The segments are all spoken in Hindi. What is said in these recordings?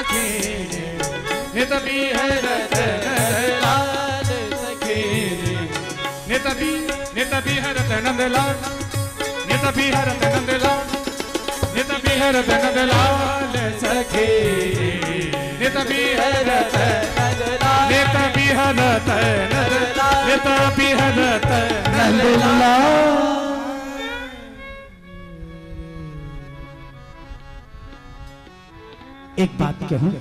सखी नित बिहरत नंदलाल सखी नित बिहरत नंदलाल नित बिहरत नंदलाल नित बिहरत नंदलाल सखी नित बिहरत नंदलाल नित बिहरत नंदलाल नित बिहरत नंदलाल। एक बात कहूं,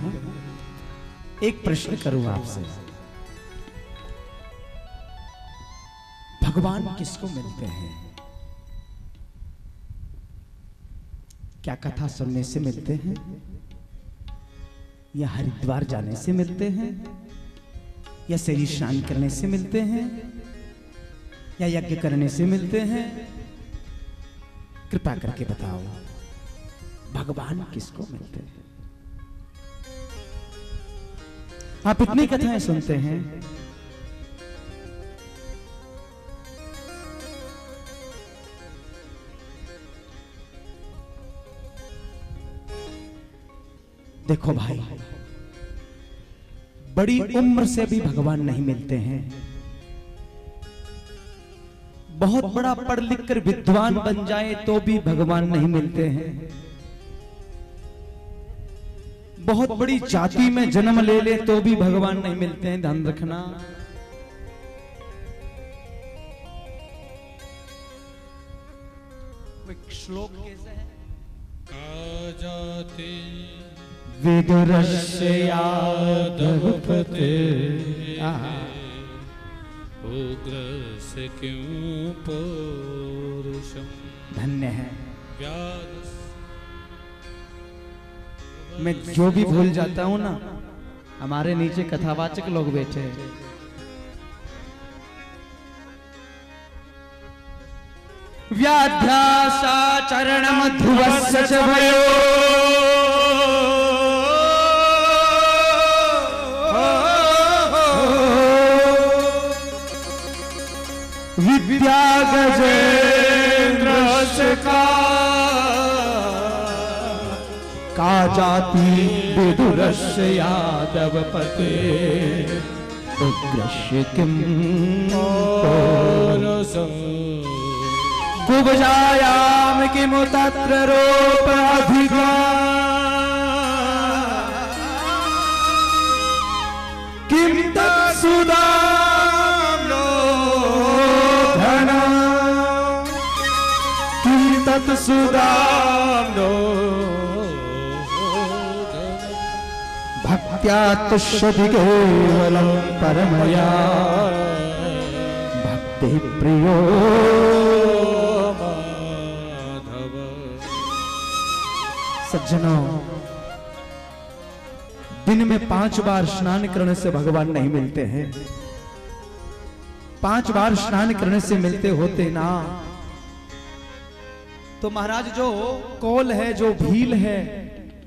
एक प्रश्न करूं आपसे, भगवान किसको मिलते हैं? क्या कथा सुनने से मिलते हैं, या हरिद्वार जाने से मिलते हैं, या शरीर स्नान करने से मिलते हैं, या यज्ञ करने से मिलते हैं? कृपा करके बताओ, भगवान किसको मिलते हैं? आप इतनी कथाएं सुनते हैं, देखो भाई, बड़ी उम्र से भी भगवान नहीं मिलते हैं। बहुत बड़ा पढ़ लिख कर विद्वान बन जाए तो भी भगवान नहीं मिलते हैं। बहुत बड़ी जाति में जन्म ले ले तो भी भगवान नहीं मिलते हैं। ध्यान रखना। श्लोक कैसे है? जाति विदुरस्य यादवपते उग्रस्य किं पौरुषम्। धन्य है। व्यास मैं जो भी भूल जाता हूं ना, हमारे नीचे कथावाचक लोग बैठे हैं। व्याध्यासाचरणम ध्रुवस्य च भयो विद्या गजेन्द्रस्य का जाति विदुरस्य यादवपते उग्रस्य किं पौरुषम्। कुब्जायाम किमु तत्र रूप अधिका किं तत्सुदाम्नो धना किं तत्सुदाम्नो भक्त्या तुष्यति केवलं परमया भक्ति प्रियो माधव। सज्जनों, दिन में 5 बार स्नान करने से भगवान नहीं मिलते हैं। 5 बार स्नान करने से मिलते होते ना तो महाराज जो कोल है, जो भील है,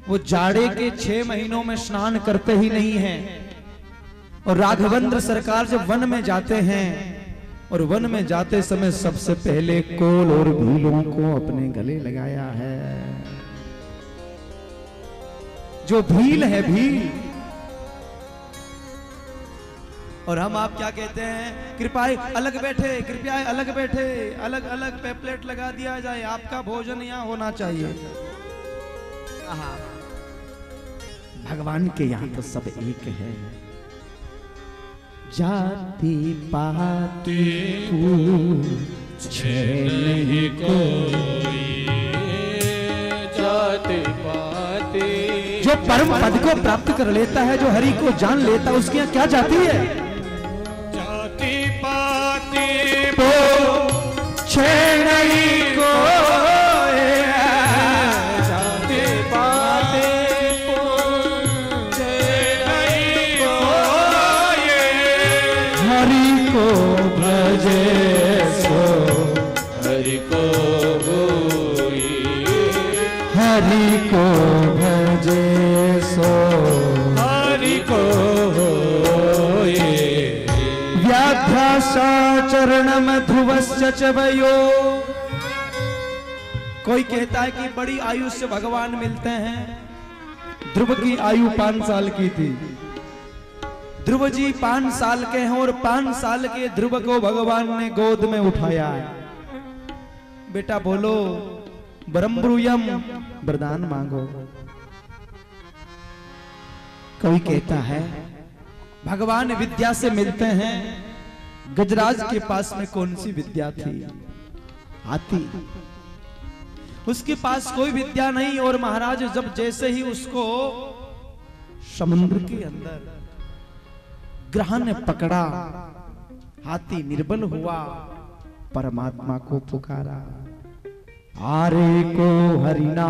वो जाड़े के 6 महीनों में स्नान करते ही नहीं हैं। और राघवेंद्र सरकार जब वन में जाते हैं और वन में जाते समय सबसे पहले कोल और भीलों को अपने गले लगाया है। जो भील है, भील। और हम आप क्या कहते हैं? कृपया अलग बैठे, कृपया अलग बैठे, अलग अलग पेपलेट लगा दिया जाए, आपका भोजन यहाँ होना चाहिए। भगवान के यहाँ तो सब एक है। जाति पाति पूछे नहीं कोई, जाति पाति। जो परम पद को प्राप्त कर लेता है, जो हरि को जान लेता है, उसकी यहाँ क्या जाति है? जाति पाति पूछे नहीं कोई, जाति पाति पूछे नहीं कोई। हरि को भजे सो हरि को होई, हरि को भजे सो हरि को होई। व्याध्यासाचरणम ध्रुवस्य च वयो। कोई कहता है कि बड़ी आयु से भगवान मिलते हैं, ध्रुव की आयु 5 साल की थी। ध्रुव जी 5 साल के हैं और 5 साल के ध्रुव को भगवान ने गोद में उठाया। बेटा बोलो ब्रह्मरूयम, वरदान मांगो। कोई कहता है भगवान विद्या से मिलते हैं, गजराज के पास में कौन सी विद्या थी? हाथी। उसके पास कोई विद्या नहीं। और महाराज जब जैसे ही उसको समुद्र के अंदर ग्रह ने पकड़ा, हाथी निर्बल हुआ, परमात्मा को पुकारा। आरे को हरिना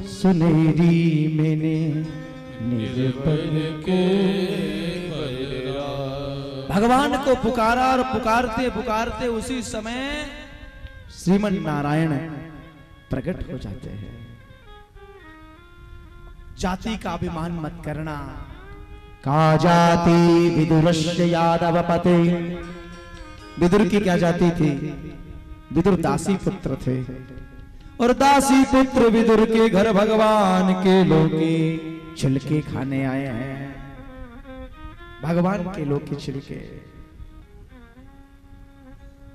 सुनेरी मैंने निर्बल को। भगवान को पुकारा और पुकारते पुकारते उसी समय श्रीमन नारायण प्रकट हो जाते हैं। जाति का अभिमान मत करना। का जाति विदुरस्य यादव पते। विदुर की क्या जाति थी? विदुर दासी पुत्र थे और दासी पुत्र विदुर के घर भगवान के लोके छिलके खाने आए हैं। भगवान के लोके छिलके।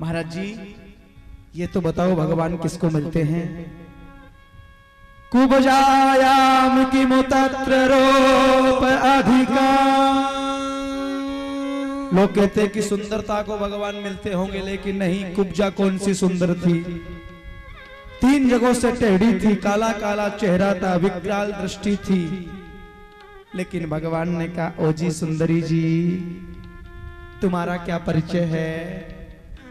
महाराज जी ये तो बताओ भगवान किसको मिलते हैं? कुबजायाम की मुतत्र रूप अधिका। लोग कहते हैं कि सुंदरता को भगवान मिलते होंगे, लेकिन नहीं। कुब्जा कौन सी सुंदर थी? 3 जगहों से टेढ़ी थी, काला काला चेहरा था, विकराल दृष्टि थी। लेकिन भगवान ने कहा, ओ जी सुंदरी जी, तुम्हारा क्या परिचय है?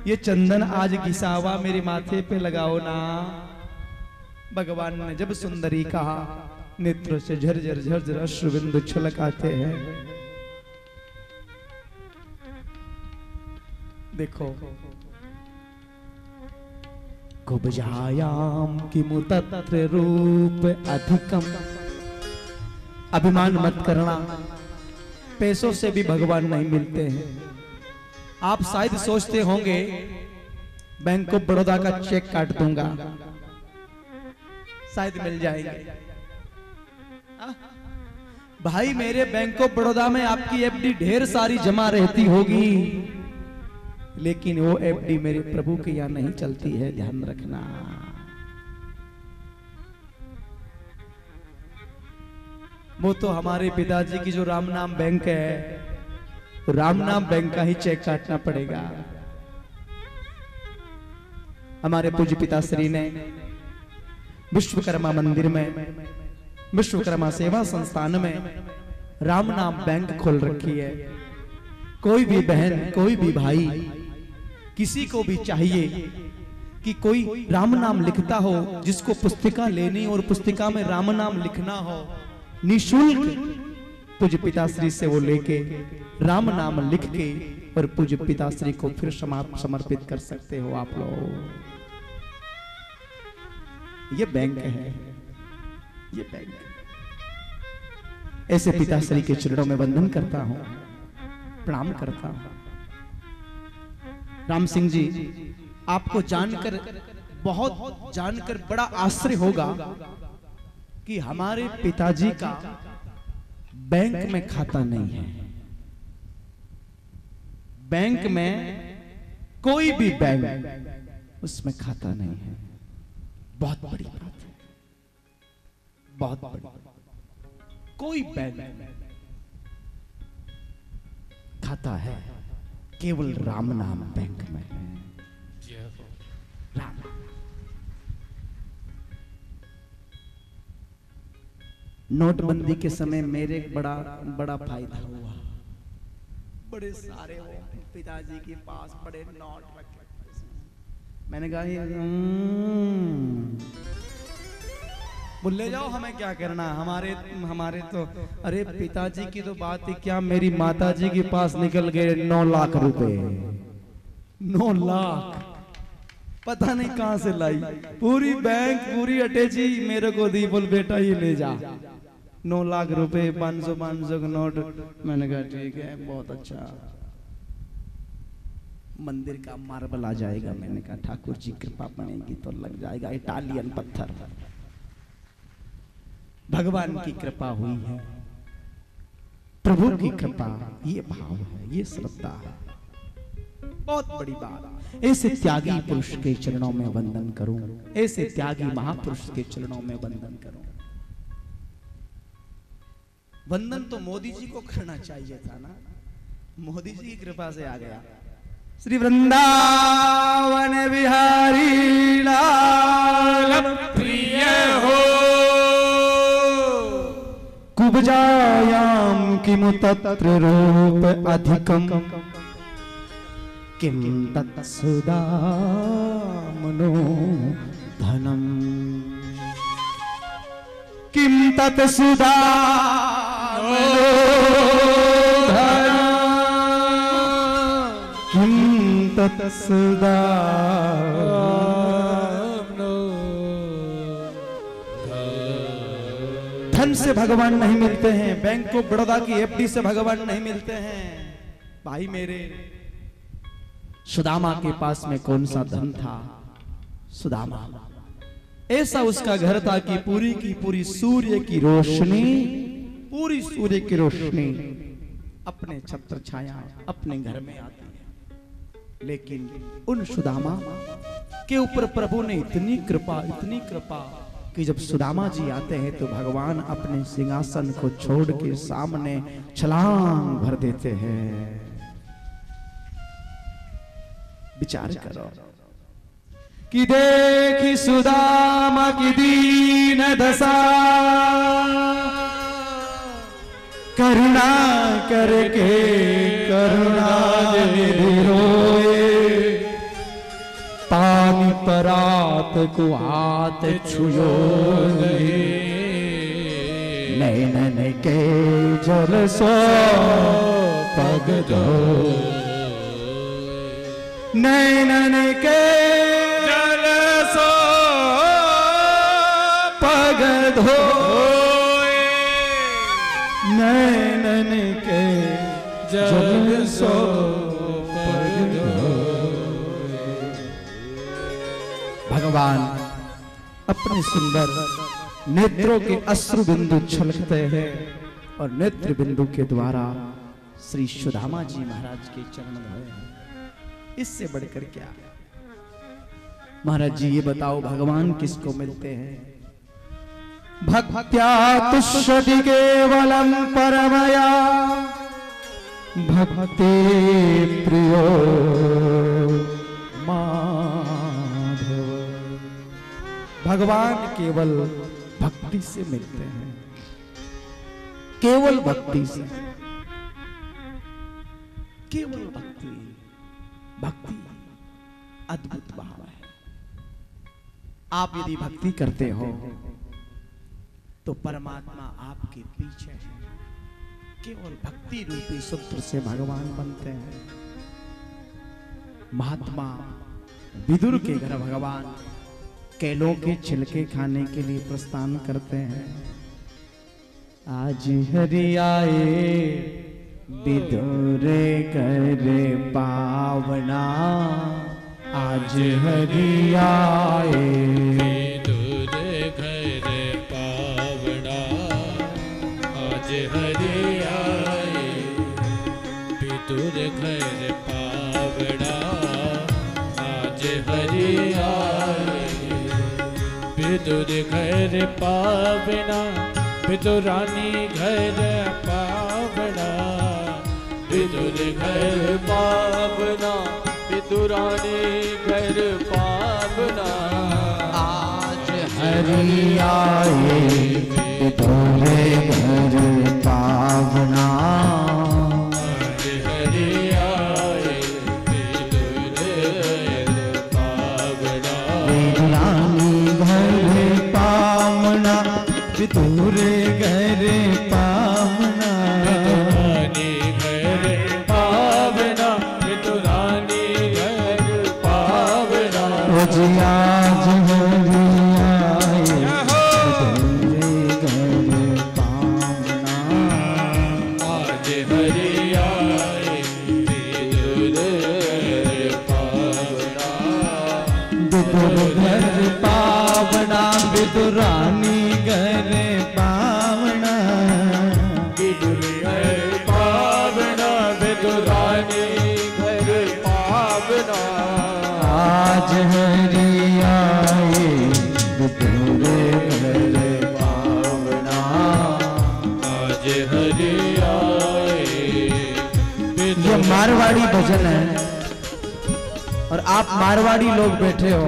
ये चंदन आज घिसा हुआ मेरे माथे पे लगाओ ना। भगवान ने जब सुंदरी कहा, नेत्रों से झरझर झरझर अश्रुबिंदु छलक आते हैं। देखो, कुब्जायाम की मुतत्र रूप अधिकम। अभिमान मत करना। पैसों से भी भगवान नहीं मिलते हैं। आप शायद सोचते होंगे बैंक ऑफ बड़ौदा का चेक काट दूंगा, शायद मिल जाएंगे। भाई मेरे बैंक ऑफ बड़ौदा में आपकी एफडी ढेर सारी जमा रहती होगी, लेकिन वो एफडी मेरे प्रभु के यहाँ नहीं चलती है, ध्यान रखना। वो तो हमारे पिताजी की जो राम नाम बैंक है, राम नाम बैंक का ही चेक काटना पड़ेगा। हमारे पूज्य पिताश्री ने विश्वकर्मा मंदिर में, विश्वकर्मा सेवा संस्थान में राम नाम बैंक खोल रखी है। कोई भी बहन, कोई भी भाई, किसी को भी चाहिए कि कोई राम नाम लिखता हो, जिसको पुस्तिका लेनी और पुस्तिका में राम नाम लिखना हो, निःशुल्क पूज्य पिताश्री से वो लेके राम नाम लिख के और पूज्य पिताश्री को फिर समर्पित कर सकते हो आप लोग। ये बैंक है, ये बैंक है। ऐसे पिताश्री के चरणों में वंदन करता हूं, प्रणाम करता हूं। राम सिंह जी, आपको जानकर, बहुत जानकर बड़ा आश्चर्य होगा कि हमारे पिताजी का बैंक में खाता नहीं है। बैंक में कोई भी बैंक उसमें खाता नहीं है। बहुत बड़ी बात है, बहुत बड़ी। कोई बैंक खाता है केवल राम नाम बैंक में है। राम। नोटबंदी के समय मेरे बड़ा बड़ा फायदा हुआ। बड़े सारे पिताजी के पास बड़े नोट रखे। मैंने कहा बोल ले जाओ, हमें क्या करना, हमारे तो। अरे पिताजी की तो बात ही क्या, मेरी माताजी के पास निकल गए 9 लाख रुपए। 9 लाख पता नहीं कहां से लाई। पूरी बैंक, पूरी अटैची मेरे को दी। बोल बेटा ये ले जा। 9 लाख रुपए, 500 का नोट। मैंने कहा ठीक है, बहुत अच्छा। मंदिर का मार्बल आ जाएगा। मैंने कहा ठाकुर जी कृपा बनेगी तो लग जाएगा इटालियन पत्थर। भगवान की कृपा हुई है, प्रभु की कृपा, ये भाव है, ये श्रद्धा है, बहुत बड़ी बात। ऐसे त्यागी पुरुष के चरणों में वंदन करूं, ऐसे त्यागी महापुरुष के चरणों में वंदन करूं। वंदन तो मोदी जी को करना चाहिए था ना, मोदी जी की कृपा से आ गया। श्री वृंदावन बिहारी लाल प्रिय हो कुब्जायाम किमु तत्र रूप अधिकम किम तत्सुदा मनो धनम किम तत्सुदा मनो धनम किम तत्सुदा धन से भगवान नहीं मिलते हैं, बैंक ऑफ बड़ौदा की एफडी से भगवान नहीं मिलते हैं। भाई मेरे, सुदामा के पास में कौन सा धन था? सुदामा ऐसा उसका घर था कि पूरी की पूरी सूर्य की रोशनी, पूरी सूर्य की रोशनी अपने छत्र छाया अपने घर में आती है। लेकिन उन सुदामा के ऊपर प्रभु ने इतनी कृपा कि जब सुदामा जी आते हैं तो भगवान अपने सिंहासन को छोड़ के सामने छलांग भर देते हैं। विचार करो कि देखी सुदामा की दीन दशा, करुणा करके करुणा निधि रोए, पानी परात को हाथ छुयो नैनन के जल सो पग दो, नैनन के जल सो पग धो, नैनन के जल सो पग धो। भगवान अपने सुंदर नेत्रों के अश्रु बिंदु छलकते हैं और नेत्र बिंदु के द्वारा श्री सुदामा जी महाराज के चरण धोए हैं। इससे बढ़कर क्या? महाराज जी ये बताओ, भगवान किसको मिलते हैं? भक्त्या तुष्यति केवलम परमया भक्ति प्रियो माधव। भगवान केवल भक्ति से मिलते हैं, केवल भक्ति से, केवल भक्ति। भक्ति अद्भुत भाव है। आप यदि भक्ति करते हो तो परमात्मा आपके पीछे है। केवल भक्ति रूपी सूत्र से भगवान बनते हैं। महात्मा विदुर के घर भगवान केलों के छिलके खाने के लिए प्रस्थान करते हैं। आज हरि आए विदुर घर पावना, आज हरि आए विदुर घर पावना, आज हरि आए विदुर घर पावना, आज हरि आए विदुर घर पावना, विदुरानी घर पावना, विदुर घर पावना, विदुरानी घर पावना, आज हरि आए विदुर घर पावना, आज हरि आए विदुर घर पावना, विदुरानी घर पावना, विदुर घर पावना, विदुरानी घर पावना, विदुरानी घर पावना, आज हरि आए विदुर घर पावना, आज हरि आए विदुर घर पावना, विदुर घर पावना, विदुरानी घर पावना। घर पावना। आज हरि आए। ये मारवाड़ी भजन है और आप मारवाड़ी लोग बैठे हो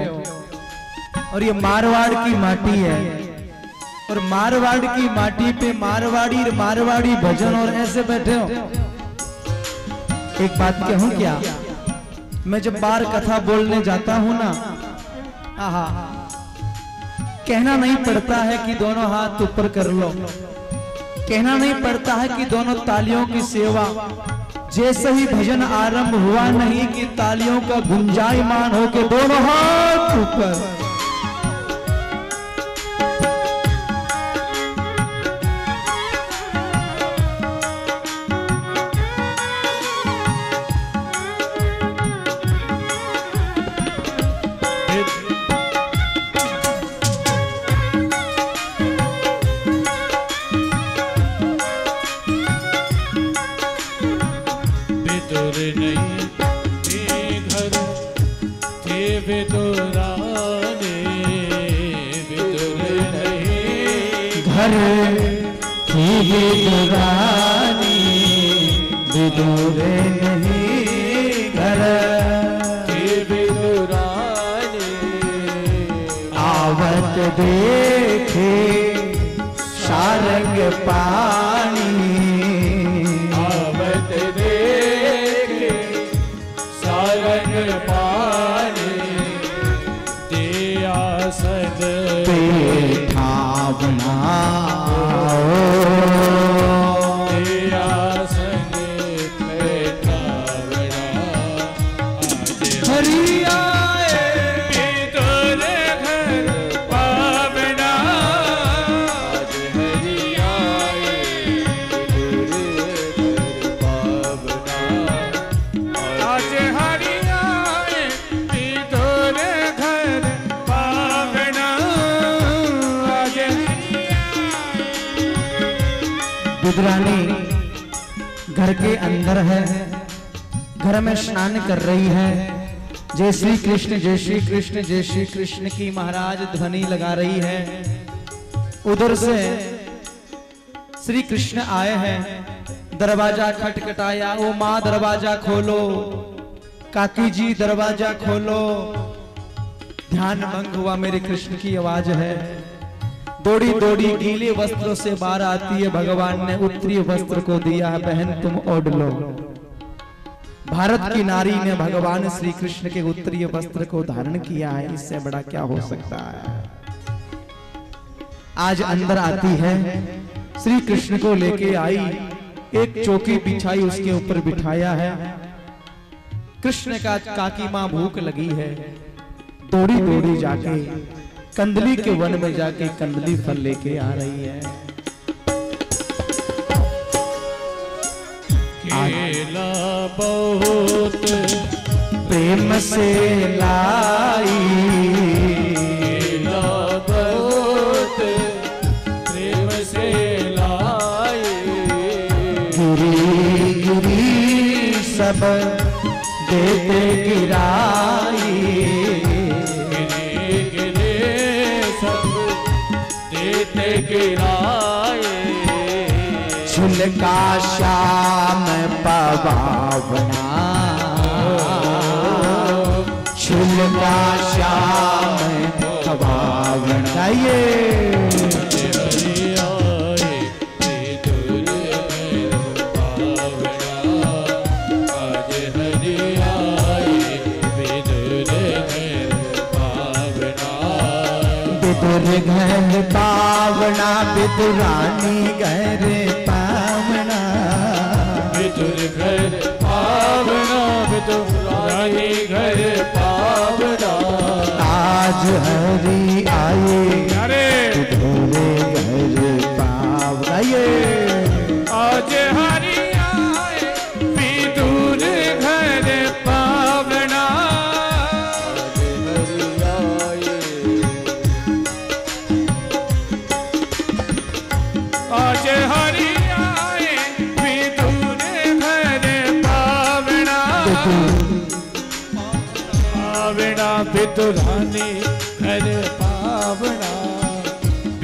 और ये मारवाड़ की माटी है और मारवाड़ की माटी पे मारवाड़ी भजन और ऐसे बैठे हो। एक बात कहूं क्या, मैं जब बार कथा बोलने जाता हूं ना, आहा, कहना नहीं पड़ता है कि दोनों हाथ ऊपर कर लो, कहना नहीं पड़ता है कि दोनों तालियों की सेवा। जैसे ही भजन आरंभ हुआ नहीं कि तालियों का गुंजायमान हो के दोनों हाथ ऊपर। विदुरानी विदुर नहीं घर की विदुरानी आवत देखे सारंग पानी आवत देखे सारंग पानी दिया सद पेठावना विदुरानी घर के अंदर है, घर में स्नान कर रही है। जय श्री कृष्ण जय श्री कृष्ण जय श्री कृष्ण की महाराज ध्वनि लगा रही है। उधर से श्री कृष्ण आए हैं, दरवाजा खटखटाया, ओ माँ दरवाजा खोलो, काकी जी दरवाजा खोलो। ध्यान भंग हुआ, मेरे कृष्ण की आवाज है। दौड़ी दौड़ी गीले वस्त्रों से बाहर आती है, भगवान ने उत्तरी वस्त्र को दिया है, बहन तुम ओढ़ लो। भारत की नारी ने भगवान श्री कृष्ण के उत्तरीय वस्त्र को धारण किया है, इससे बड़ा क्या हो सकता है। आज अंदर आती है, श्री कृष्ण को लेके आई, एक चौकी बिछाई, उसके ऊपर बिठाया है। कृष्ण का काकी मां भूख लगी है, दौड़ी दौड़ी जाके कंदली के वन में जाके कंदली फल लेके आ रही है। केला बहुत प्रेम से लाई, केला बहुत प्रेम से लाई, गिरी गिरी सब देते गिराई, गिरे गिरे सब देते गिराए, झुलका श्याम पवावना, झुलका श्याम पवावना। विदुर घर पावना, विदुरानी घर पावना, विदुर घर पावना, विदुरानी घर पावना। आज हरि आए, विदुर घर पावना। आज हरि आए, विदुर घर पावना। आज हरि आए, विदुर घर पावना, पावना विदुरानी घर पावना।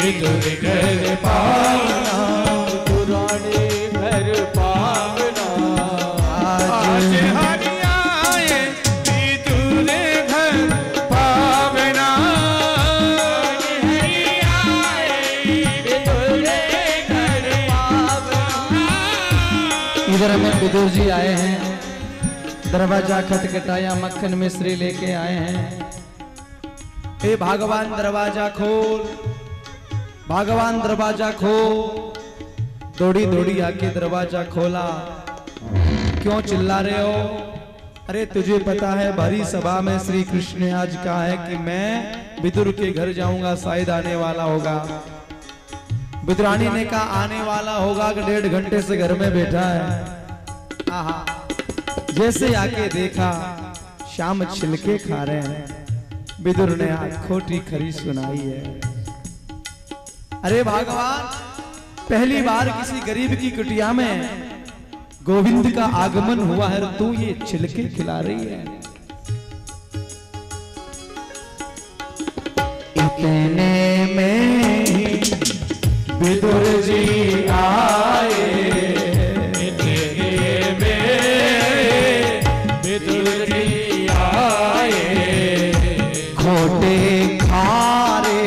विदुर घर पावना, विदुरानी घर पावना, आज हरि आए विदुर घर पावना, आज हरि आए विदुर घर पावना। इधर हमें विदुर जी आए हैं, दरवाजा खटखटाया, मक्खन मिश्री लेके आए हैं। हे भगवान दरवाजा खोल, भगवान दरवाजा खोल। दौड़ी दौड़ी आके दरवाजा खोला। क्यों चिल्ला रहे हो? अरे तुझे पता है भरी सभा में श्री कृष्ण ने आज कहा है कि मैं विदुर के घर जाऊंगा, शायद आने वाला होगा। विदुरानी ने कहा आने वाला होगा कि 1.5 घंटे से घर में बैठा है। आहा, जैसे आके देखा शाम छिलके खा रहे हैं। विदुर ने आज खोटी खरी सुनाई है। अरे भगवान, पहली बार किसी गरीब की कुटिया में गोविंद का आगमन हुआ है, तू ये छिलके खिला रही है। इतने में विदुर जी आए, खोटे खारे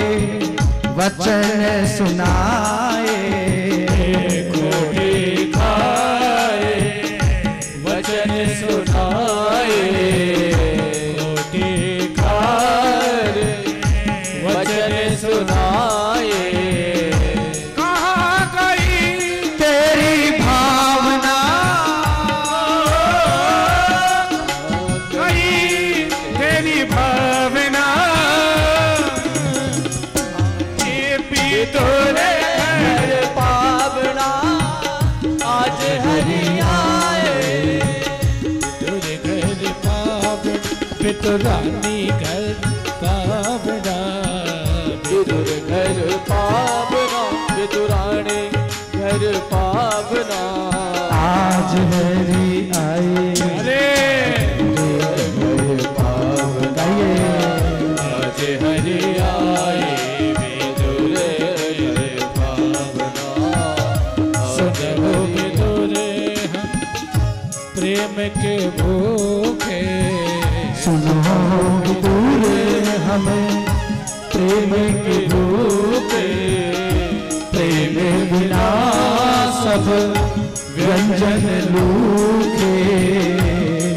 वचन सुनाए, खोटे खाए वचन सुनाए, खोटे खाए वचन सुनाए। कहाँ गई तेरी भावना, गई तेरी भावना, ये विदुर घर पावना, आज हरि आए विदुर घर पावन, विदुरानी घर पावना, विदुर घर पावना, विदुरानी घर पावना। आज हरी आए। अरे गाइए। आज हरि आए विदुर घर पावना, सुनो विदुर हम प्रेम के भूखे, सुनो विदुर हमें प्रेम के भूखे, प्रेम बिना सब व्यंजन लूखे,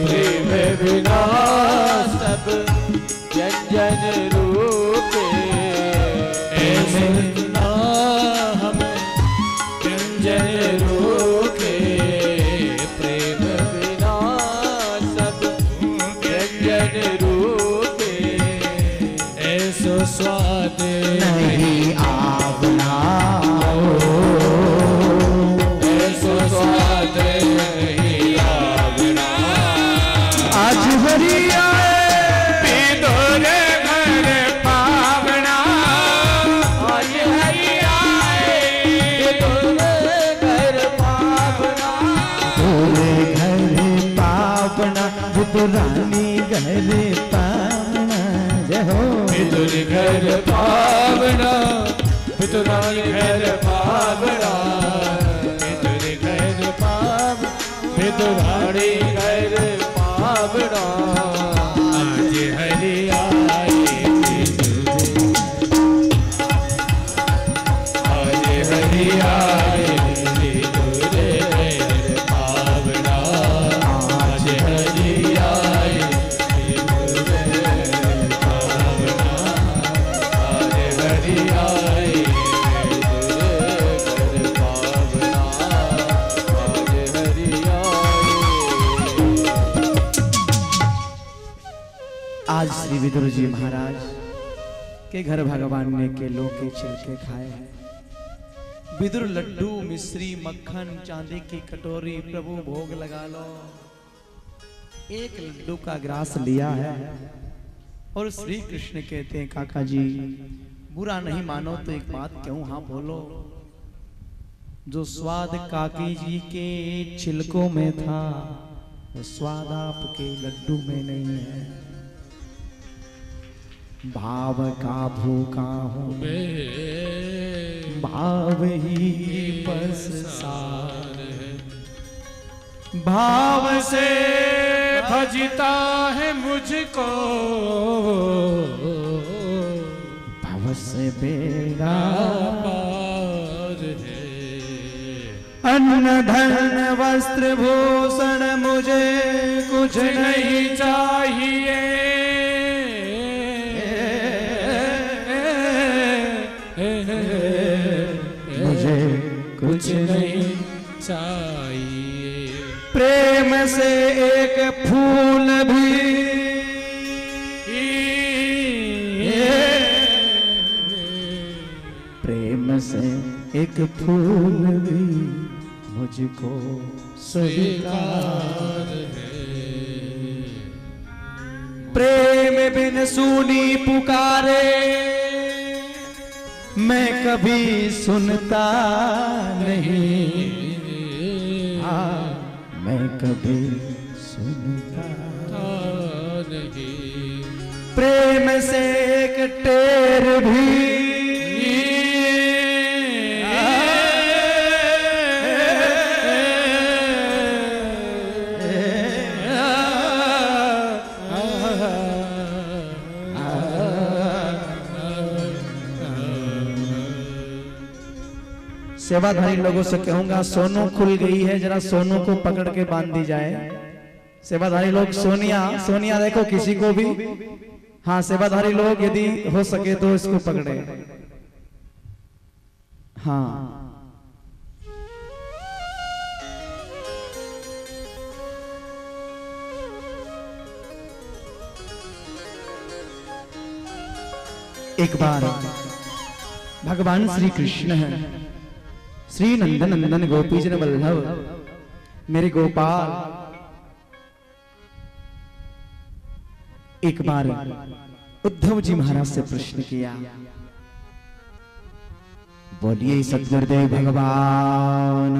प्रेम बिना सब व्यंजन रूपे, ऐसे ना हम व्यंजन रूखे, प्रेम बिना सब व्यंजन रूपे, ऐसो स्वाद नहीं आवना, ऐसो स्वाद नहीं आवना। आज हरी आए विदुर घर पावना, आज हरि आए विदुर घर पावना, पूरे घर पावना, विदुरानी घर पावना। जय हो विदुर घर पावना, विदुरानी घर पावना, विदुर घर पावना, विदुरानी घर पावना। आज हरि आए आज हरि आए विदुर घर पावना, आज हरि आए विदुर घर पावना, आज हरि आए विदुर घर पावना, आज हरि आए। आज श्री विदुर जी महाराज के घर भगवान ने केलों के छिलके खाए हैं। विदुर लड्डू मिश्री मक्खन चांदी की कटोरी प्रभु भोग लगा लो। एक लड्डू का ग्रास लिया है और श्री कृष्ण कहते हैं काका जी बुरा नहीं मानो तो एक बात क्यों, हाँ बोलो। जो स्वाद काकी जी के छिलकों में था वो स्वाद आपके लड्डू में नहीं है। भाव का भूखा हूँ भाव ही बस सार है। भाव से भजता है मुझको भव से बेड़ा पार है। अन्न धन वस्त्र भूषण मुझे कुछ नहीं चाहिए, मुझे कुछ नहीं चाहिए। प्रेम से एक फूल भी प्रेम से एक फूल भी मुझको स्वीकार है। प्रेम बिन सुनी पुकारे मैं कभी सुनता नहीं, मैं कभी सुनता नहीं। प्रेम से एक टेर भी सेवाधारी लोगों से कहूंगा सोनू खुल गई है, जरा सोनू को पकड़ के बांध दी जाए। सेवाधारी लोग सोनिया सोनिया देखो किसी को भी, हाँ सेवाधारी लोग यदि हो सके तो इसको पकड़े। हाँ एक बार भगवान श्री कृष्ण है, श्री नंदन नंदन गोपीजन वल्लभ मेरे गोपाल, एक बार उद्धव जी महाराज से प्रश्न किया, बोलिए सतगुरुदेव भगवान।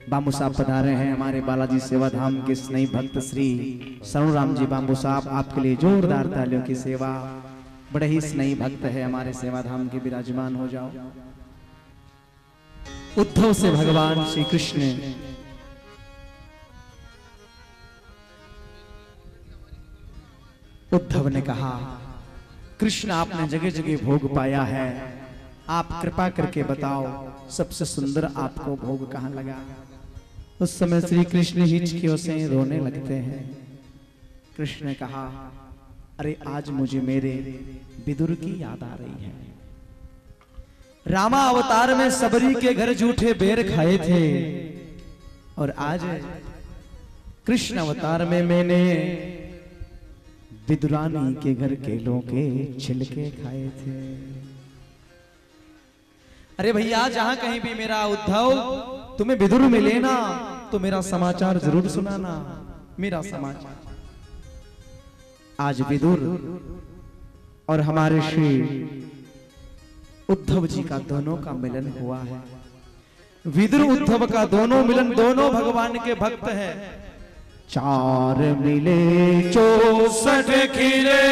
बाबू साहब पधारे हैं हमारे बालाजी सेवा धाम के स्नेही भक्त श्री सरुराम जी बाबू साहब, आपके लिए जोरदार तालियों की सेवा। बड़े ही स्नेही भक्त है हमारे सेवा धाम के, विराजमान हो जाओ। उद्धव से भगवान श्री कृष्ण उद्धव ने कहा, कृष्ण आपने जगह जगह भोग पाया है, आप कृपा करके बताओ सबसे सुंदर आपको भोग कहां लगा। उस समय श्री कृष्ण हिचकियों से रोने लगते हैं। कृष्ण ने कहा, अरे आज मुझे मेरे विदुर की याद आ रही है। रामा अवतार में सबरी के घर जूठे बेर खाए थे और आज कृष्ण अवतार में मैंने विदुरानी के घर केलों के छिलके खाए थे। अरे भैया जहां कहीं भी मेरा उद्धव तुम्हें विदुर मिले ना तो मेरा समाचार जरूर सुनाना। मेरा समाचार आज विदुर और हमारे श्री उद्धव जी का दोनों का मिलन हुआ है। विदुर उद्धव का दोनों मिलन, दोनों भगवान के भक्त हैं। 4 मिले 64 खिले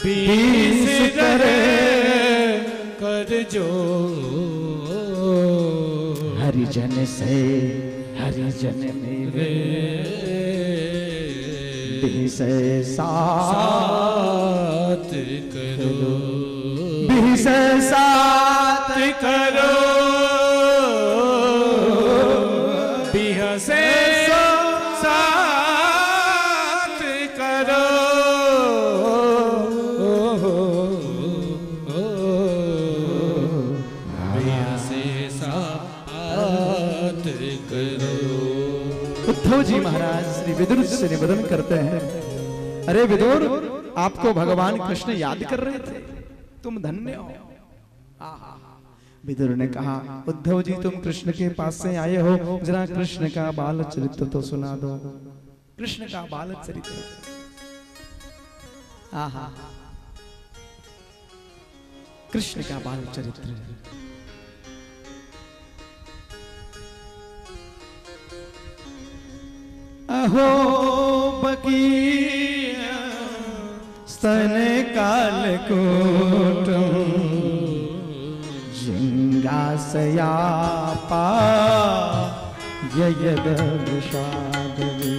20 करे कर जो हरिजन से हरिजन मिले 20 साथ करो 20 साथ करो बिहा से साथ करो बिहा से साथ करो। उद्धव जी महाराज श्री विदुर से निवेदन करते हैं, अरे विदुर आपको भगवान कृष्ण याद कर रहे थे, तुम धन्य हो। विदुर ने कहा, उद्धव जी तुम कृष्ण के पास से आए हो, जरा कृष्ण का बाल चरित्र तो सुना दो। कृष्ण का बाल चरित्र, आहा कृष्ण का बाल चरित्र। अहो बकी स्तन कालकूटं जिंगासयापा ययद विषादवी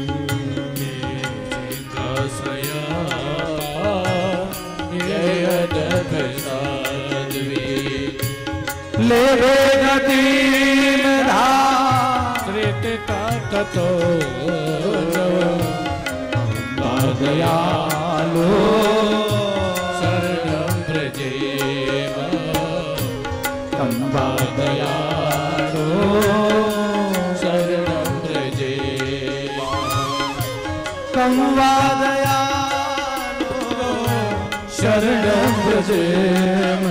लेवे गतिम ततो दयालो शरणं व्रजेम कम्बा दयालो शरणं व्रजेम कम्बा दयालो शरणं व्रजेम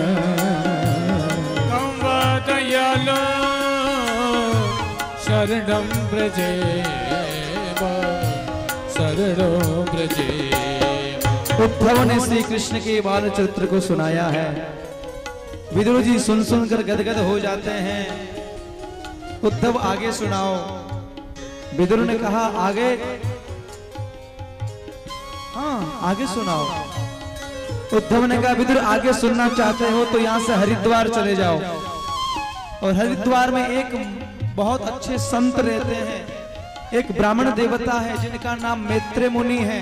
कम्बा दयालो शरणं व्रजेम शरणं व्रजेम। उद्धव ने श्री कृष्ण के बाल चरित्र को सुनाया है। विदुर जी सुन सुनकर गदगद हो जाते हैं। उद्धव आगे सुनाओ। विदुर ने कहा आगे, हाँ आगे सुनाओ। उद्धव ने कहा विदुर आगे सुनना चाहते हो तो यहां से हरिद्वार चले जाओ। और हरिद्वार में एक बहुत अच्छे संत रहते हैं, एक ब्राह्मण देवता है जिनका नाम मैत्रेय मुनि है।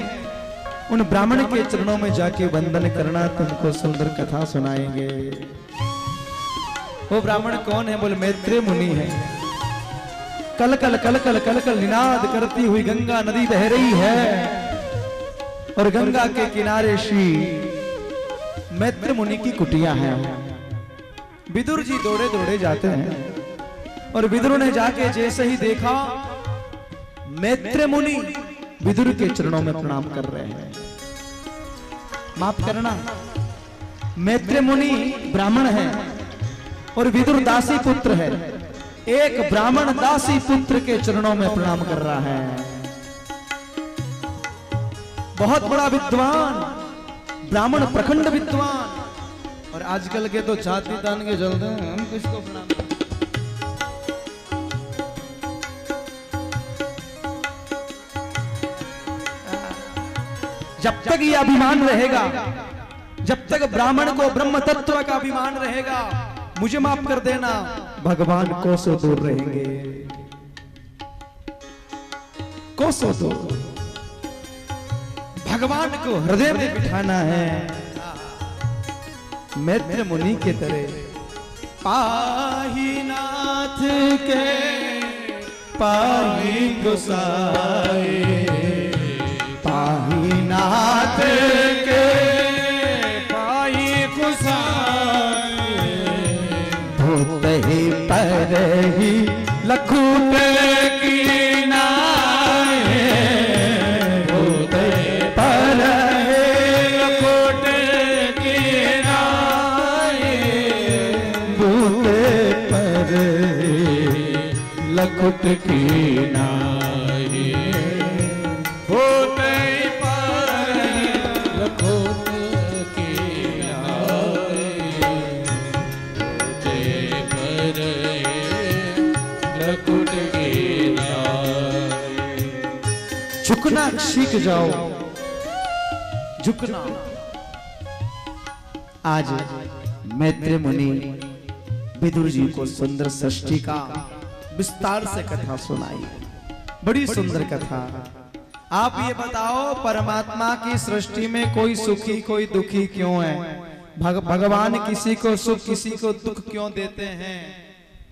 उन ब्राह्मण के चरणों में जाके वंदन करना, तुमको सुंदर कथा सुनाएंगे। वो ब्राह्मण कौन है? बोले मैत्रेय मुनि है। कल कल कल कल कल कल निनाद करती हुई गंगा नदी बह रही है और गंगा के किनारे श्री मैत्रेय मुनि की कुटिया है। विदुर जी दौड़े दौड़े जाते हैं और विदुर ने जाके जैसे ही देखा मैत्रेय मुनि विदुर के चरणों में प्रणाम कर रहे हैं। माफ करना, मैत्रेय मुनि ब्राह्मण है और विदुर दासी पुत्र है। एक ब्राह्मण दासी पुत्र के चरणों में प्रणाम कर रहा है। बहुत बड़ा विद्वान ब्राह्मण, प्रखंड विद्वान। और आजकल के तो छाती तान के चलते हैं, हम किसको प्रणाम करें? जब तक ये अभिमान रहेगा, जब तक ब्राह्मण को ब्रह्म तत्व का अभिमान रहेगा, मुझे माफ कर देना, भगवान कोसों दूर रहेंगे, कोसों दूर। भगवान को हृदय में बिठाना है। मैत्रेय मुनि के तरह पाही नाथ के पाही गुसाए, पाही नाथ के पाई कुसाए भूत ही पर ही लखूट की नाए, भूत पर ही लखोट की नाए भूत पर ही लखूट की नाए होते पर लखोट की नाए होते पर लखोट की नाए। झुकना सीख जाओ, झुकना। आज मैत्रेय मुनि विदुर जी को सुंदर सृष्टि का विस्तार से कथा सुनाई। बड़ी सुंदर कथा। आप ये बताओ परमात्मा की सृष्टि में कोई सुखी कोई दुखी क्यों है? भगवान किसी को सुख किसी को दुख क्यों देते हैं?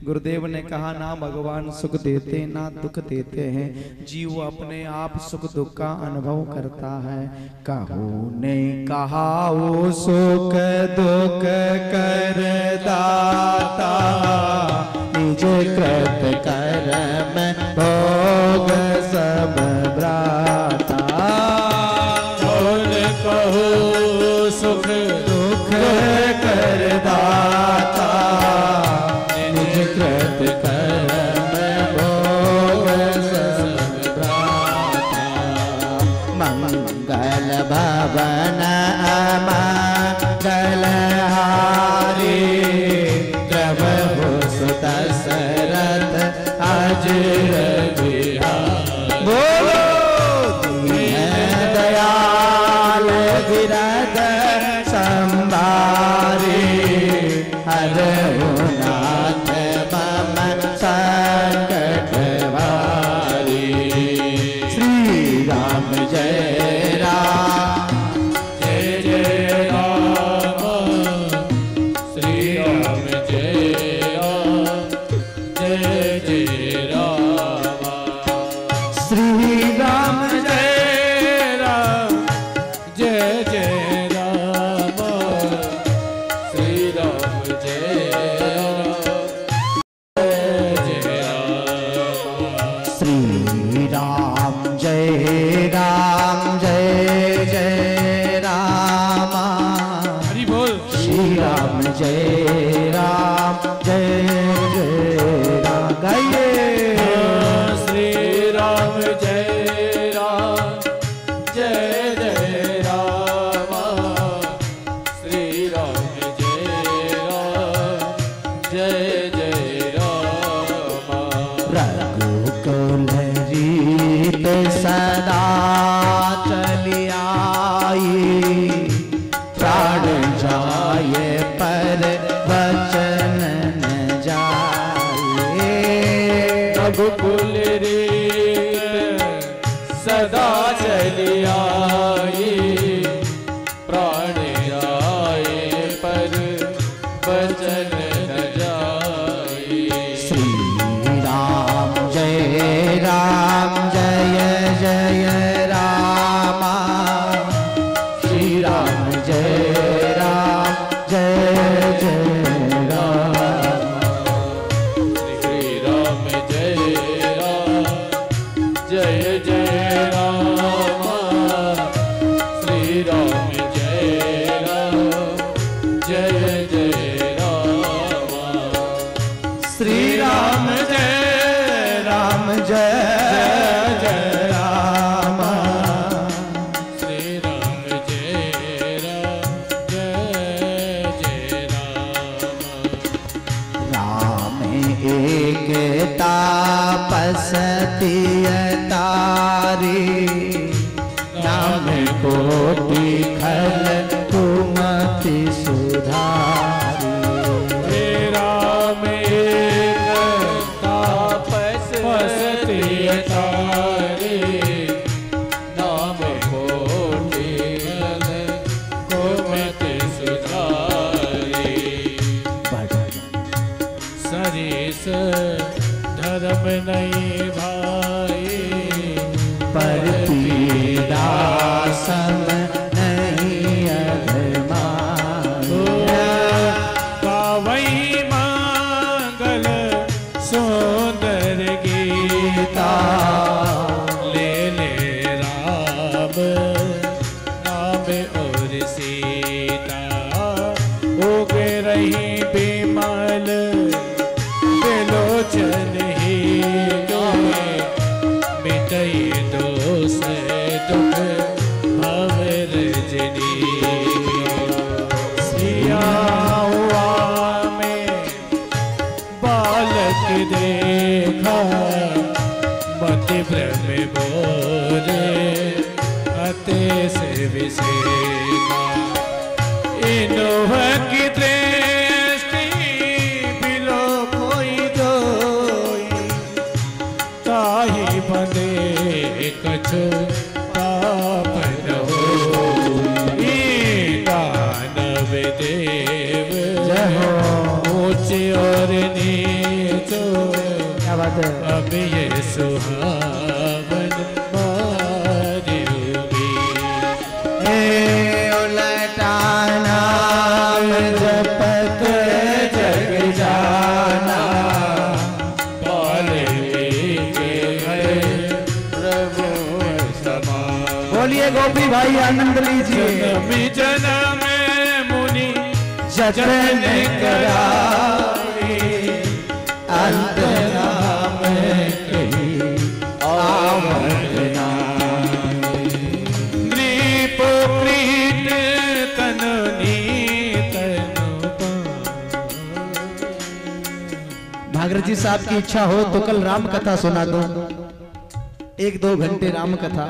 गुरुदेव ने कहा ना भगवान सुख देते ना दुख देते हैं, जीव अपने आप सुख दुख का अनुभव करता है। कहू ने कहा वो सुख दुख कर दाता, निज कृत कर्म भोग सब भ्राता। कौन कहो सुख दुख कर दाता, निज कृत कर्म भोग सब भ्राता। मंगल भवन मंगल हारी, द्रवहु सुत दशरथ अजर बिहारी। बोलो दीन दयाल गिरध नहीं भाई, पर पीड़ा सम नहीं अधमाया। गावई मंगल सुंदर गीता, ले ले राम नाम और सीता। उगे रही बिमल बिलोचन ही गोए, मिटई दोष दुख भव रजनी। सिया हुआ में बालक देखा, मति भ्रम बोले अते से विसेका। इनोह की दृष्टि बिलो कोई दोई, ताही बंदे कछु पाप न होई। दानव देव ऊंच और नीचो, क्या बात है। अब ये सुहावन मारूंगी। उलटा नाम जपत जग जाना, पाले के प्रभु समान। बोलिए गोपी भाई आनंद लीजिए। जन्म जन्म मुनि जतन कराए, अंत नाम कही आमद नाए। नृप प्रीत तन नीतन भागीरथ जी साहब की इच्छा हो तो कल राम कथा सुना दो, 1-2 घंटे राम कथा।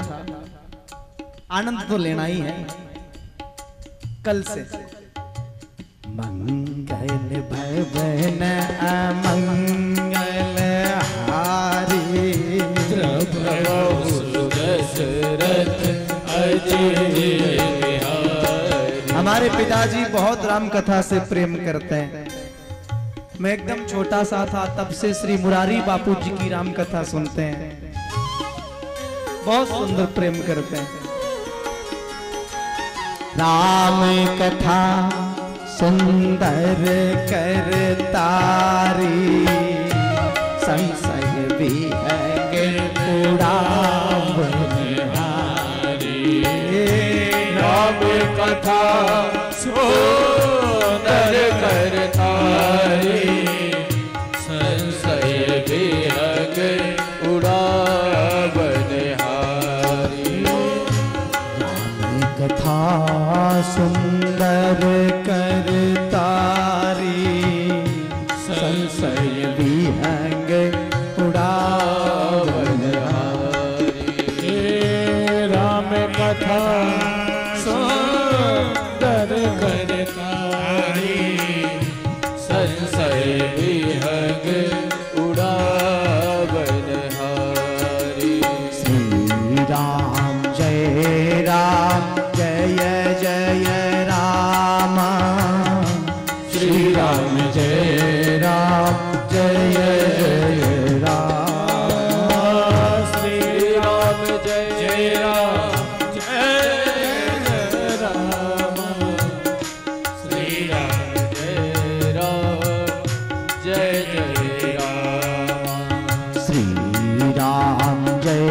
आनंद तो लेना ही है कल से। मंगल भवन अमंगल हारी, प्रभु दशरथ अजय बिहारी। हमारे पिताजी बहुत राम कथा से प्रेम करते हैं। मैं एकदम छोटा सा था तब से श्री मुरारी बापू जी की राम कथा सुनते हैं, बहुत सुंदर प्रेम करते हैं। राम कथा सुंदर कर तारी, संशय विहंग उड़ावन हारी। राम कथा सुंदर कर तारी, संशय विहंग उड़ावन हारी। राम कथा सुंदर कर तारी, संशय विहंग उड़ावन हारी। राम कथा सुंदर कर तारी, संशय विहंग उड़ावन हारी। श्री राम जय राम जय जय राम, श्री राम जय राम जय जय राम। श्री राम जय जय राम जय राम। श्री राम जय राम जय जय राम। श्री राम जय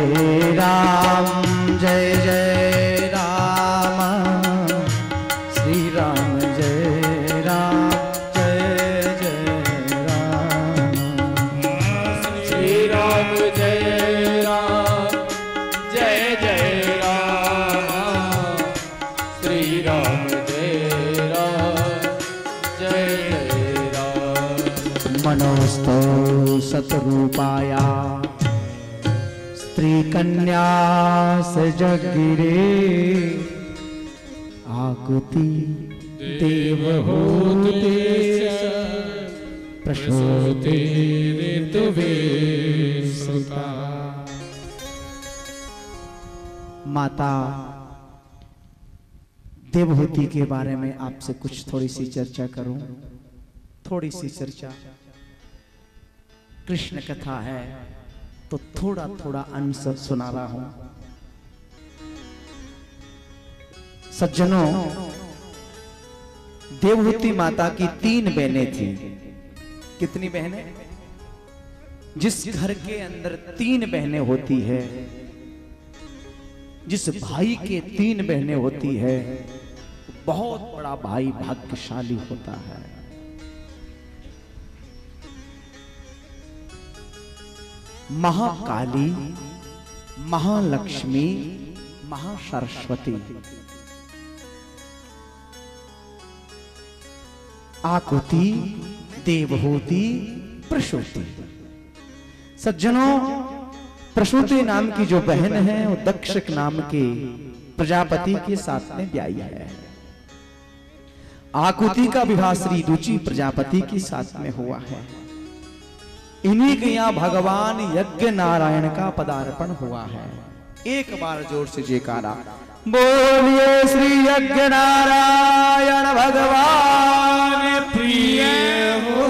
राम जय जय राम, श्री राम जय राम जय जय राम। श्री राम जय राम जय जय राम। श्री राम जय राम जय जय राम। मनोस्तो सतरूपाया, स्त्री कन्या सजगिरे, आकुति देवहूति प्रसूति ऋतुवेशुता। माता देवहूति के बारे में आपसे कुछ थोड़ी सी चर्चा करूं। थोड़ी सी चर्चा। कृष्ण कथा है, तो थोड़ा थोड़ा अंश सुना रहा हूं। सज्जनों, देवहूति माता की 3 बहनें थी। कितनी बहनें? जिस घर के अंदर 3 बहनें होती है, जिस भाई के 3 बहनें होती है, बहुत बड़ा भाई भाग्यशाली होता है। महाकाली, महालक्ष्मी, महासरस्वती, आकुति, देवहूति, प्रसूति। सज्जनों, प्रसूति नाम की जो बहन है वो दक्ष नाम के प्रजापति के साथ में ब्याही है। आकुति का विवाह श्री रुचि प्रजापति के साथ में हुआ है। इन्हीं के यहाँ भगवान यज्ञ नारायण का पदार्पण हुआ है। एक बार जोर से जयकारा बोलिए श्री यज्ञ नारायण भगवान प्रिय हो।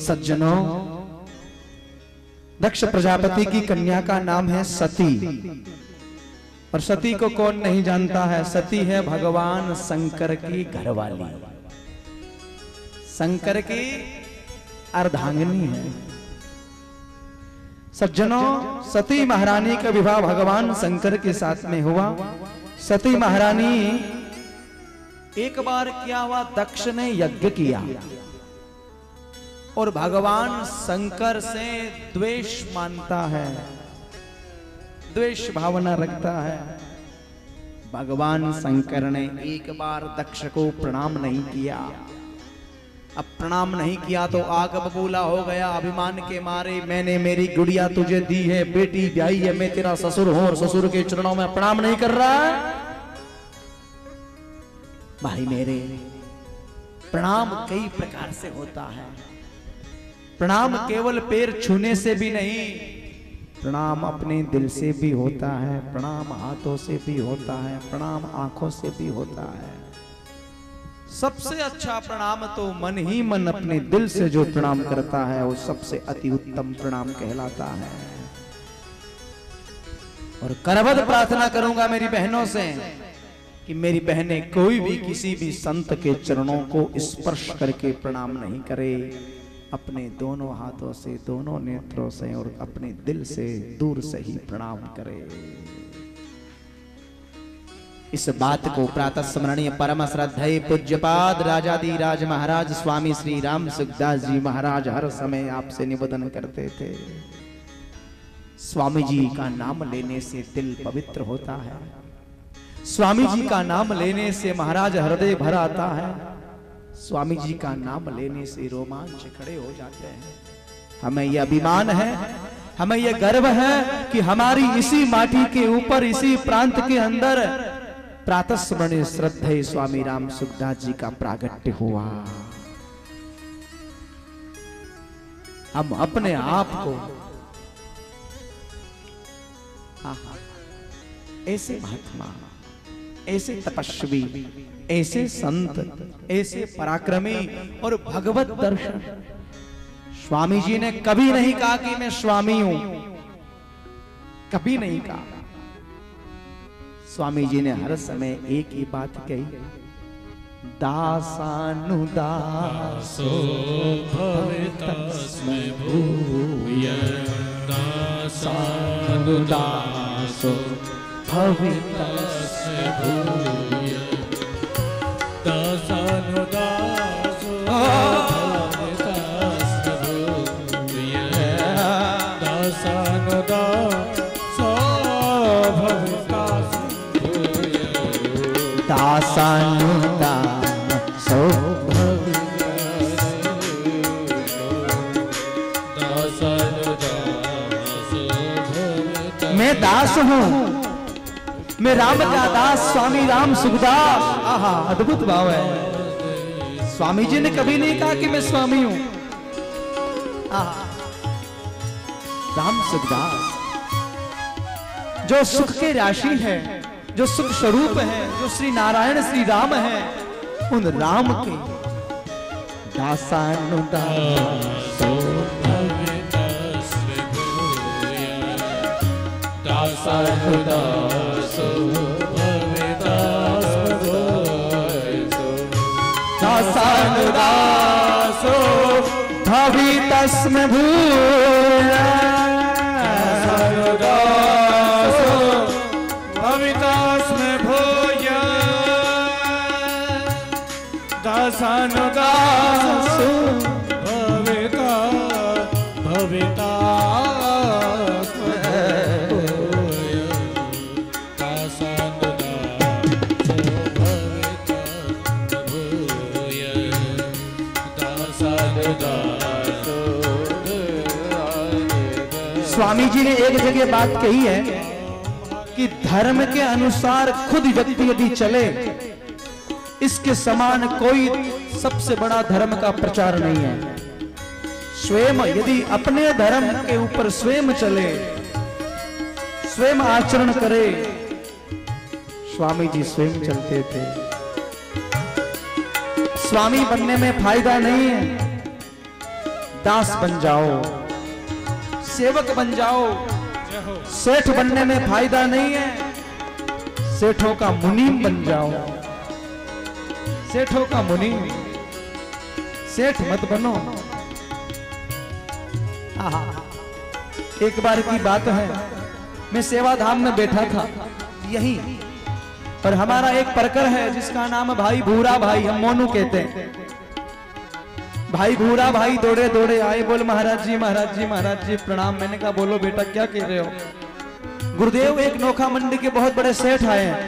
सज्जनों, दक्ष प्रजापति की कन्या का नाम है सती। और सती को कौन नहीं जानता है? सती है भगवान शंकर की घरवाली, शंकर की अर्धांगिनी है। सज्जनों, सती महारानी का विवाह भगवान शंकर के साथ में हुआ। सती महारानी, एक बार क्या हुआ, दक्ष ने यज्ञ किया और भगवान शंकर से द्वेष मानता है, द्वेष भावना रखता है। भगवान शंकर ने एक बार दक्ष को प्रणाम नहीं किया। अब प्रणाम नहीं किया तो आग बबूला हो गया। अभिमान के मारे, मैंने मेरी गुड़िया तुझे दी है, बेटी ब्याही है, मैं तेरा ससुर हूं और ससुर के चरणों में प्रणाम नहीं कर रहा। भाई मेरे, प्रणाम कई प्रकार से होता है। प्रणाम केवल पैर छूने से भी नहीं, प्रणाम अपने दिल से भी होता है, प्रणाम हाथों से भी होता है, प्रणाम आंखों से भी होता है। सबसे अच्छा प्रणाम तो मन ही मन अपने दिल से जो प्रणाम करता है वो सबसे अति उत्तम प्रणाम कहलाता है। और करबद्ध प्रार्थना करूंगा मेरी बहनों से कि मेरी बहनें कोई भी किसी भी संत के चरणों को स्पर्श करके प्रणाम नहीं करे। अपने दोनों हाथों से, दोनों नेत्रों से और अपने दिल से दूर से ही प्रणाम करे। इस बात को प्रातः स्मरणीय परम श्रद्धेय पूज्यपाद राजाधिराज महाराज स्वामी श्री राम सुखदास जी महाराज हर समय आपसे निवेदन करते थे। स्वामी जी का नाम लेने से दिल पवित्र होता है। स्वामी जी का नाम लेने से महाराज हृदय भर आता है। स्वामी जी का नाम लेने से रोमांच खड़े हो जाते हैं। हमें यह अभिमान है, हमें यह गर्व है कि हमारी इसी माटी के ऊपर, इसी प्रांत के अंदर प्रातः स्मरणीय श्रद्धेय स्वामी राम सुखदास जी का प्रागट्य हुआ। हम अपने आप को ऐसे महात्मा, ऐसे तपस्वी, ऐसे संत, ऐसे पराक्रमी और भगवत दर्शन। स्वामी जी ने कभी नहीं कहा कि मैं स्वामी हूं, कभी नहीं कहा। स्वामी जी ने हर समय एक ही बात कही, दासानुदासो भवेतस्मै भूयः, दासानुदासो भवेतस्मै भूयः, दासानुदासो भवेतस्मै भूयः, दासानुदासो भवेतस्मै दासानुदासो भवेतस्मै। मैं दास हूं, मैं राम का दास स्वामी राम सुखदास। आहा, अद्भुत भाव है। स्वामी जी ने कभी नहीं कहा कि मैं स्वामी हूं। राम सुखदास जो सुख के राशि है, जो सुख स्वरूप है, जो श्री नारायण श्री राम है, उन राम के दासानुदासो भवितस्व भूय दासानुदासो भवितस्व दासानुदासो भवितस्म भूय दासानुदासो भवितस्व भूय दासानुदासो भविता भवितास्म भूय दासानुदासो भवितस्व भूय दासानुदासो। स्वामी जी ने एक जगह बात कही है कि धर्म के अनुसार खुद व्यक्ति यदि चले, इसके समान कोई सबसे बड़ा धर्म का प्रचार नहीं है। स्वयं यदि अपने धर्म के ऊपर स्वयं चले, स्वयं आचरण करे। स्वामी जी स्वयं चलते थे। स्वामी बनने में फायदा नहीं है, दास बन जाओ, सेवक बन जाओ। सेठ बनने में फायदा नहीं है, सेठों का मुनीम बन जाओ। सेठों का मुनीम, सेठ मत बनो। आहा, एक बार की बात है, मैं सेवाधाम में बैठा था यही, और हमारा एक परकर है जिसका नाम भाई भूरा भाई, हम मोनू कहते हैं। भाई भूरा भाई दौड़े दौड़े आए, बोल महाराज जी महाराज जी महाराज जी प्रणाम। मैंने कहा बोलो बेटा क्या कह रहे हो? गुरुदेव एक नोखा मंडी के बहुत बड़े सेठ आए हैं।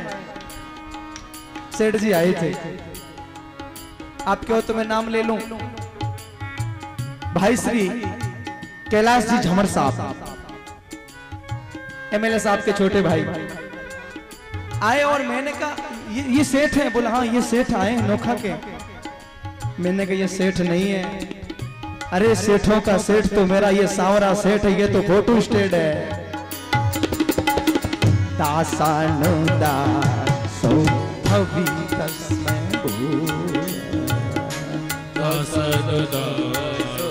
सेठ जी आए थे, आप क्यों तो मैं नाम ले लूं, भाई श्री कैलाश जी झमर साहब, एमएलए साहब के छोटे भाई आए। और मैंने कहा ये सेठ है? बोला हाँ ये सेठ आए नोखा के। मैंने कहा ये सेठ नहीं है। अरे सेठों का सेठ तो मेरा ये सांवरा सेठ है, ये तो फोटो स्टेट है। दासानुदासो भवितस्म भूय दासानुदासो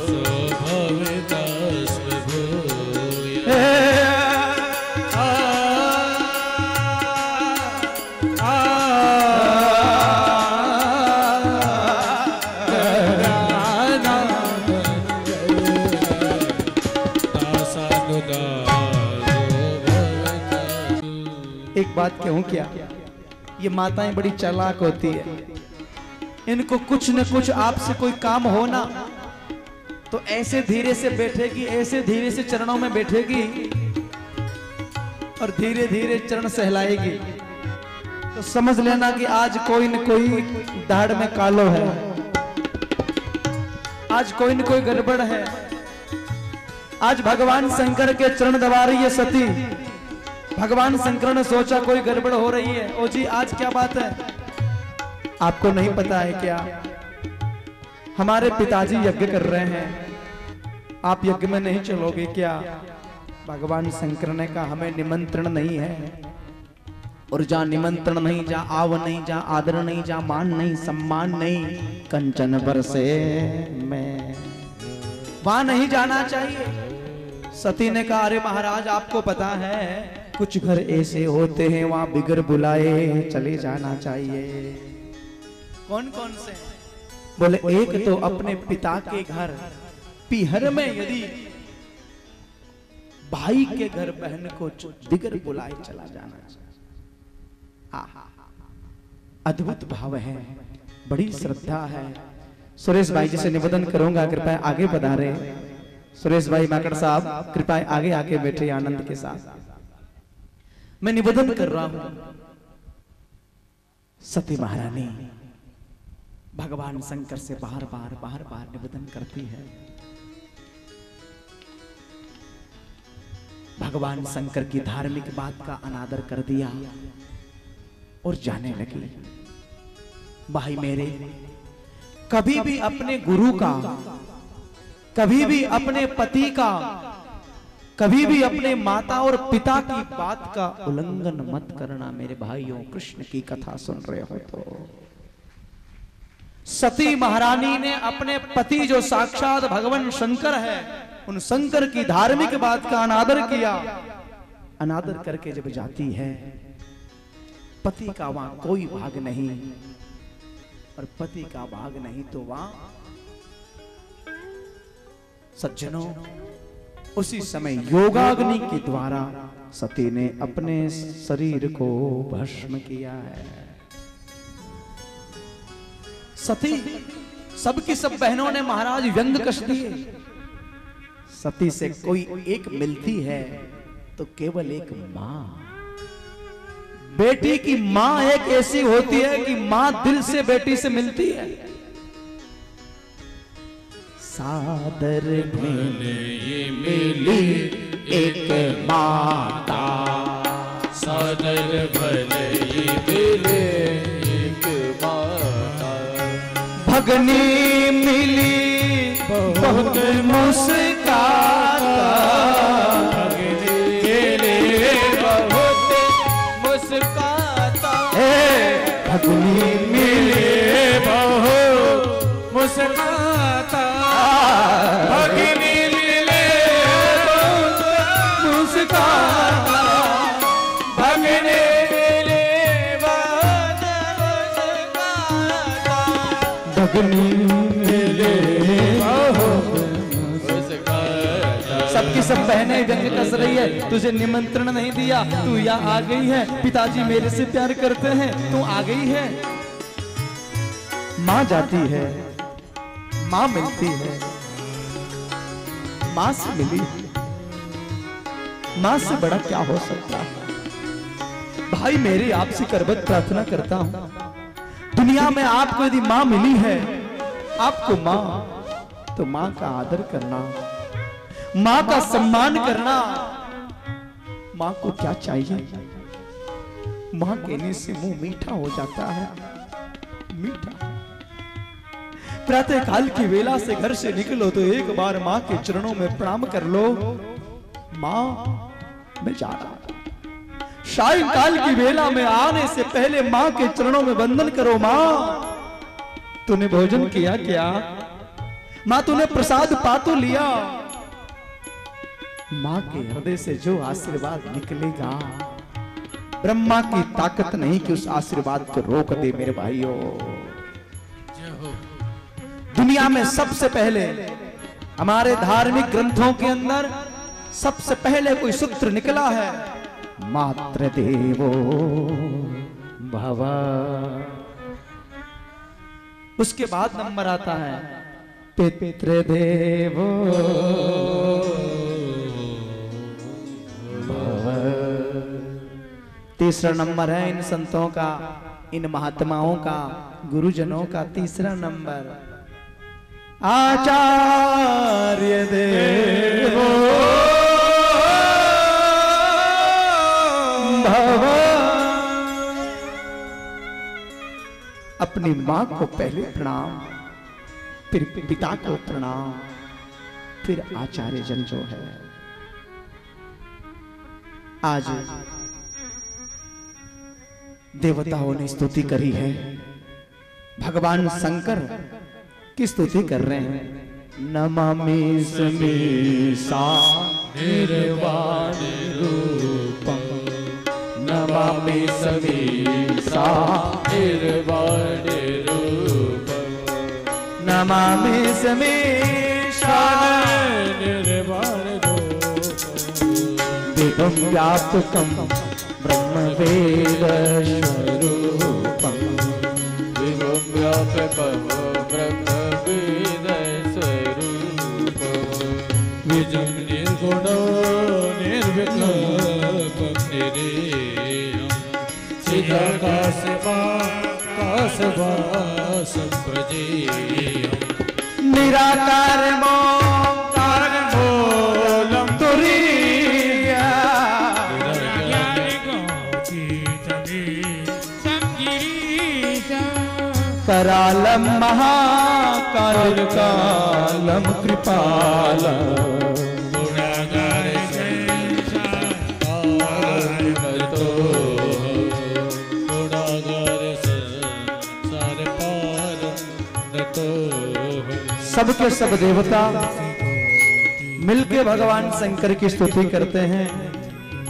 भवितस्व भूय एक बात कहूं क्या, ये माताएं बड़ी चालाक होती है। इनको कुछ न कुछ आपसे कोई काम हो ना, तो ऐसे धीरे से बैठेगी, ऐसे धीरे से चरणों में बैठेगी और धीरे धीरे चरण सहलाएगी। तो समझ लेना कि आज कोई न कोई दाढ़ में कालो है, आज कोई न कोई गड़बड़ है। आज भगवान शंकर के चरण दबा रही है सती। भगवान शंकर ने सोचा कोई गड़बड़ हो रही है। ओ जी आज क्या बात है, आपको नहीं पता है क्या? हमारे पिताजी यज्ञ कर रहे हैं, आप यज्ञ में नहीं चलोगे क्या? भगवान शंकर ने कहा हमें निमंत्रण नहीं है, और जहाँ निमंत्रण नहीं, जहाँ आव नहीं, जहाँ आदर नहीं, जहाँ मान नहीं, सम्मान नहीं, कंचन बरसे में वहां नहीं जाना चाहिए। सती ने कहा अरे महाराज आपको पता है कुछ घर ऐसे होते हैं वहां बिगर बुलाए चले जाना चाहिए। कौन कौन से? बोले एक तो अपने पिता के घर पीहर में यदि भाई के घर बहन को बिगर बुलाए चला जाना चाहिए। अद्भुत भाव है, बड़ी श्रद्धा है। सुरेश भाई जी से निवेदन करूंगा कृपया आगे पधारे। सुरेश भाई माकड़ साहब कृपया आगे आके बैठे आनंद के साथ। मैं निवेदन कर रहा हूं, सती महारानी भगवान शंकर से बार बार निवेदन करती है। भगवान शंकर की धार्मिक बात का अनादर कर दिया और जाने लगी। भाई मेरे, कभी भी अपने गुरु का, कभी भी अपने पति का, कभी भी अपने माता और पिता की बात का उल्लंघन मत करना मेरे भाइयों। कृष्ण की कथा सुन रहे हो तो सती महारानी ने अपने पति जो साक्षात भगवान शंकर है, उन शंकर की धार्मिक बात का अनादर किया। अनादर करके जब जाती है, पति का वहां कोई भाग नहीं, और पति का भाग नहीं तो वहां सज्जनों उसी समय योगाग्नि के द्वारा सती ने अपने शरीर को भस्म किया है। सती सबकी सब बहनों ने महाराज व्यंग कष दिए। सती से कोई एक मिलती है तो केवल एक मां। बेटी की मां एक ऐसी होती है कि मां दिल से बेटी से मिलती है। सादर भले ये मिली एक माता, सादर भले ये मिले एक माता। भगनी मिली बहुत मुस्काता, भगनी मिली बहुत मुस्काता। भगनी मिली बहुत मुस्काता, भगनी मिले बहुत मुस्काता, भगनी मिले बहुत मुस्काता, भगनी मिले बहुत मुस्काता। सबकी सब बहनें व्यंग कस रही है। तुझे निमंत्रण नहीं दिया, तू यहाँ आ गई है। पिताजी मेरे से प्यार करते हैं, तू आ गई है। माँ जाती है, माँ मिलती है, माँ से मिली। माँ से बड़ा क्या हो सकता है। भाई मेरी आपसे करबत प्रार्थना करता हूं, दुनिया में आपको यदि माँ मिली है, आपको माँ, तो माँ का आदर करना, माँ का सम्मान करना। माँ को क्या चाहिए? माँ कहने से मुंह मीठा हो जाता है, मीठा। प्रातः काल की वेला से घर से निकलो तो एक बार माँ के चरणों में प्रणाम कर लो। माँ मैं जा रहा हूं। सायंकाल की वेला में आने से पहले माँ के चरणों में वंदन करो। माँ तूने भोजन किया क्या? माँ तूने प्रसाद पा तो लिया? माँ के हृदय से जो आशीर्वाद निकलेगा, ब्रह्मा की ताकत नहीं कि उस आशीर्वाद को रोक दे। मेरे भाइयों, दुनिया में सबसे पहले हमारे धार्मिक ग्रंथों के अंदर सबसे पहले कोई सूत्र निकला है, मातृदेवो भव। उसके बाद नंबर आता है पितृदेवो भव। तीसरा नंबर है इन संतों का, इन महात्माओं का, गुरुजनों का तीसरा नंबर आचार्य देवो भव। अपनी मां को पहले प्रणाम, फिर पिता को प्रणाम, फिर आचार्य जन जो है। आज देवताओं ने स्तुति करी है, भगवान शंकर की स्तुति कर रहे हैं। नमामि समीसा निर्वाण रूपम, नमामि समीसा निर्वाण रूपम, नमामि समीसा निर्वाण रूपम, दिव्यं व्यापकं ब्रह्म वेद स्वरूपम, दिव्यं व्यापकं ब्रह्म वेद स्वरूपम, विजं निर्गुणो निर्विकल्पं निरेयं, चिदाकाशवासं प्रजेयं, निराकार मोकार मूलं तुरीया, करालं महाकाल कालं कृपालं, गुणागार संसारतो, गुणागार संसार पार सबके सब देवता मिलके भगवान शंकर की स्तुति करते हैं।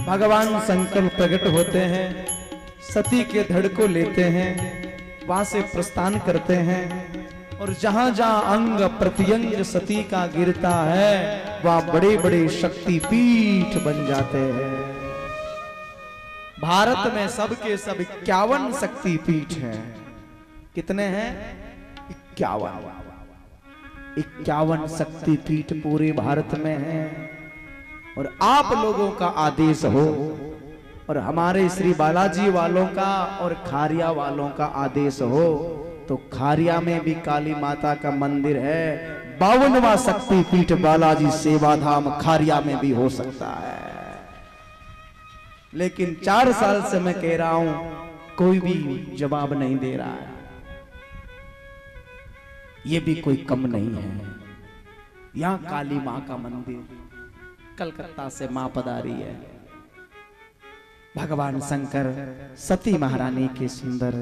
भगवान शंकर प्रकट होते हैं, सती के धड़ को लेते हैं, वहां से प्रस्थान करते हैं और जहां जहां अंग प्रत्यंग सती का गिरता है वहां बड़े बड़े शक्तिपीठ बन जाते हैं। भारत में सबके सब 51 शक्तिपीठ हैं। कितने हैं? 51 शक्तिपीठ पूरे भारत में हैं। और आप लोगों का आदेश हो और हमारे श्री बालाजी वालों का और खारिया वालों का आदेश हो तो खारिया में भी काली माता का मंदिर है। 52वां शक्तिपीठ बालाजी सेवाधाम खारिया में भी हो सकता है। लेकिन 4 साल से मैं कह रहा हूं, कोई भी जवाब नहीं दे रहा है। ये भी कोई कम नहीं है। यहां काली मां का मंदिर, कलकत्ता से मां पधारी है। भगवान शंकर सती महारानी के सुंदर,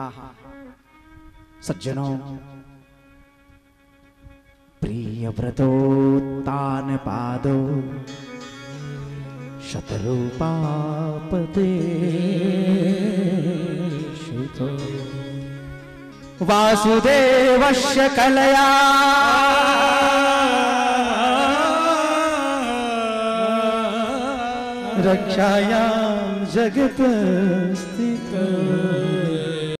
आहा सज्जनों, प्रिय व्रतोत्तान पादो शतरूपापते शुतो वासुदेवस्य कलया रक्षायां जगत स्थितो